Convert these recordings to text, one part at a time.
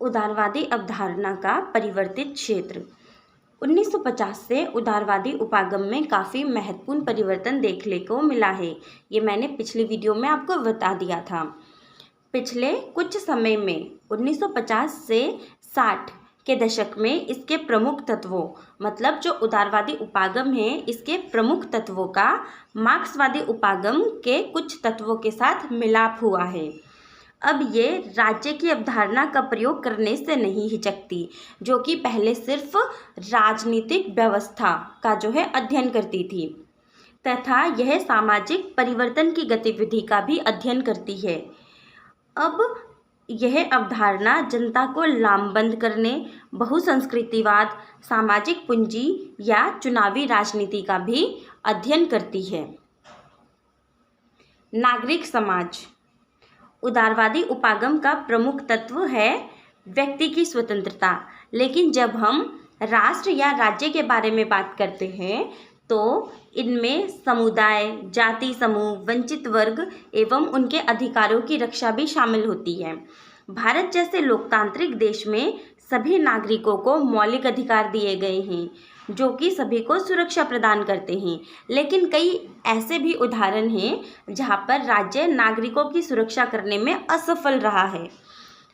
उदारवादी अवधारणा का परिवर्तित क्षेत्र। 1950 से उदारवादी उपागम में काफ़ी महत्वपूर्ण परिवर्तन देखने को मिला है। ये मैंने पिछली वीडियो में आपको बता दिया था। पिछले कुछ समय में 1950 से 60 के दशक में इसके प्रमुख तत्वों, मतलब जो उदारवादी उपागम है, इसके प्रमुख तत्वों का मार्क्सवादी उपागम के कुछ तत्वों के साथ मिलाप हुआ है। अब ये राज्य की अवधारणा का प्रयोग करने से नहीं हिचकती, जो कि पहले सिर्फ राजनीतिक व्यवस्था का जो है अध्ययन करती थी, तथा यह सामाजिक परिवर्तन की गतिविधि का भी अध्ययन करती है। अब यह अवधारणा जनता को लामबंद करने, बहुसंस्कृतिवाद, सामाजिक पूंजी या चुनावी राजनीति का भी अध्ययन करती है। नागरिक समाज। उदारवादी उपागम का प्रमुख तत्व है व्यक्ति की स्वतंत्रता, लेकिन जब हम राष्ट्र या राज्य के बारे में बात करते हैं तो इनमें समुदाय, जाति समूह, वंचित वर्ग एवं उनके अधिकारों की रक्षा भी शामिल होती है। भारत जैसे लोकतांत्रिक देश में सभी नागरिकों को मौलिक अधिकार दिए गए हैं, जो कि सभी को सुरक्षा प्रदान करते हैं, लेकिन कई ऐसे भी उदाहरण हैं जहां पर राज्य नागरिकों की सुरक्षा करने में असफल रहा है।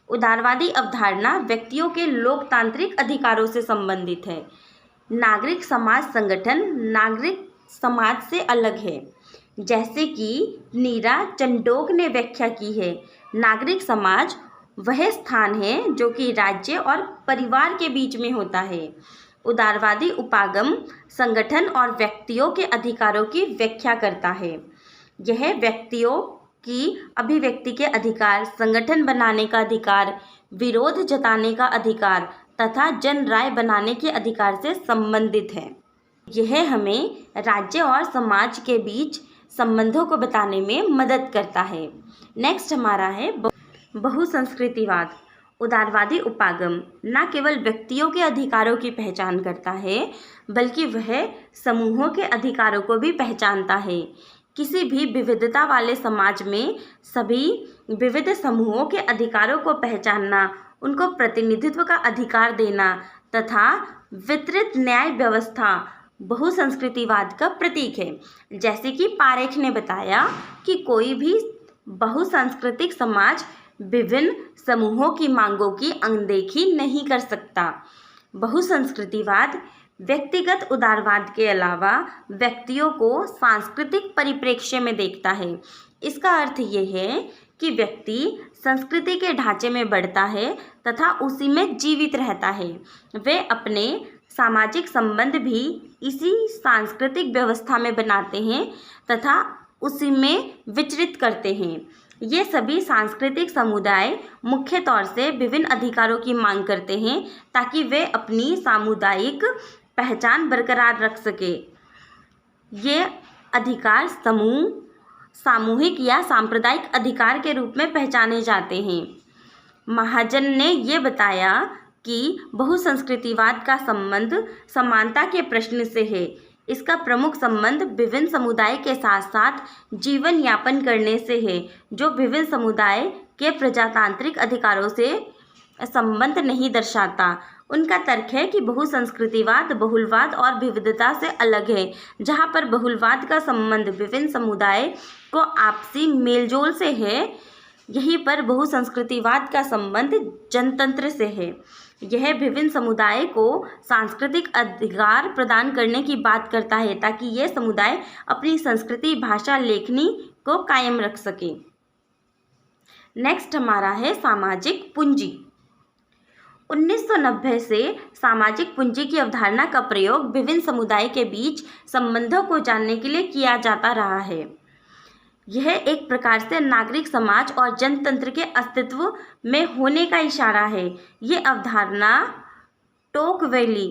उदारवादी अवधारणा व्यक्तियों के लोकतांत्रिक अधिकारों से संबंधित है। नागरिक समाज संगठन नागरिक समाज से अलग है। जैसे कि नीरा चंडोक ने व्याख्या की है, नागरिक समाज वह स्थान है जो कि राज्य और परिवार के बीच में होता है। उदारवादी उपागम संगठन और व्यक्तियों के अधिकारों की व्याख्या करता है। यह व्यक्तियों की अभिव्यक्ति के अधिकार, संगठन बनाने का अधिकार, विरोध जताने का अधिकार तथा जन राय बनाने के अधिकार से संबंधित है। यह हमें राज्य और समाज के बीच संबंधों को बताने में मदद करता है। नेक्स्ट हमारा है बहुसंस्कृतिवाद। उदारवादी उपागम न केवल व्यक्तियों के अधिकारों की पहचान करता है, बल्कि वह समूहों के अधिकारों को भी पहचानता है। किसी भी विविधता वाले समाज में सभी विविध समूहों के अधिकारों को पहचानना, उनको प्रतिनिधित्व का अधिकार देना तथा वितरित न्याय व्यवस्था बहुसंस्कृतिवाद का प्रतीक है। जैसे कि पारेख ने बताया कि कोई भी बहुसांस्कृतिक समाज विभिन्न समूहों की मांगों की अनदेखी नहीं कर सकता। बहुसंस्कृतिवाद व्यक्तिगत उदारवाद के अलावा व्यक्तियों को सांस्कृतिक परिप्रेक्ष्य में देखता है। इसका अर्थ ये है कि व्यक्ति संस्कृति के ढांचे में बढ़ता है तथा उसी में जीवित रहता है। वे अपने सामाजिक संबंध भी इसी सांस्कृतिक व्यवस्था में बनाते हैं तथा उसी में विचरित करते हैं। ये सभी सांस्कृतिक समुदाय मुख्य तौर से विभिन्न अधिकारों की मांग करते हैं ताकि वे अपनी सामुदायिक पहचान बरकरार रख सके। ये अधिकार समूह, सामूहिक या सांप्रदायिक अधिकार के रूप में पहचाने जाते हैं। महाजन ने ये बताया कि बहुसंस्कृतिवाद का संबंध समानता के प्रश्न से है। इसका प्रमुख संबंध विभिन्न समुदाय के साथ साथ जीवन यापन करने से है, जो विभिन्न समुदाय के प्रजातांत्रिक अधिकारों से संबंध नहीं दर्शाता। उनका तर्क है कि बहुसंस्कृतिवाद बहुलवाद और विविधता से अलग है। जहां पर बहुलवाद का संबंध विभिन्न समुदाय को आपसी मेलजोल से है, यहीं पर बहुसंस्कृतिवाद का संबंध जनतंत्र से है। यह विभिन्न समुदाय को सांस्कृतिक अधिकार प्रदान करने की बात करता है ताकि ये समुदाय अपनी संस्कृति, भाषा, लेखनी को कायम रख सके। नेक्स्ट हमारा है सामाजिक पूंजी। 1990 से सामाजिक पूंजी की अवधारणा का प्रयोग विभिन्न समुदाय के बीच संबंधों को जानने के लिए किया जाता रहा है। यह एक प्रकार से नागरिक समाज और जनतंत्र के अस्तित्व में होने का इशारा है। ये अवधारणा टोकवेली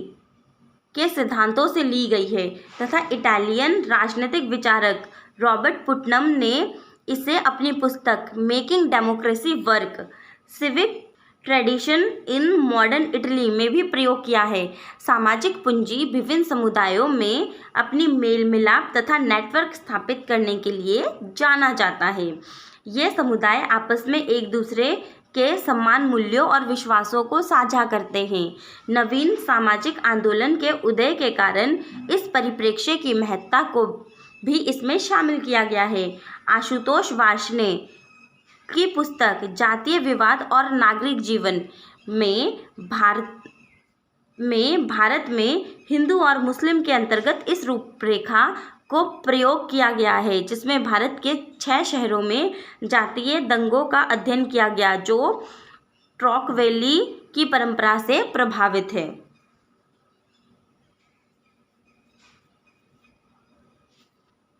के सिद्धांतों से ली गई है तथा इटालियन राजनीतिक विचारक रॉबर्ट पुटनम ने इसे अपनी पुस्तक making democracy work, civic tradition in modern Italy में भी प्रयोग किया है। सामाजिक पूंजी विभिन्न समुदायों में अपनी मेल मिलाप तथा नेटवर्क स्थापित करने के लिए जाना जाता है। ये समुदाय आपस में एक दूसरे के समान मूल्यों और विश्वासों को साझा करते हैं। नवीन सामाजिक आंदोलन के उदय के कारण इस परिप्रेक्ष्य की महत्ता को भी इसमें शामिल किया गया है। आशुतोष वार्ष्णेय की पुस्तक जातीय विवाद और नागरिक जीवन में भारत में हिंदू और मुस्लिम के अंतर्गत इस रूपरेखा को प्रयोग किया गया है, जिसमें भारत के 6 शहरों में जातीय दंगों का अध्ययन किया गया जो टॉकवेली की परंपरा से प्रभावित है।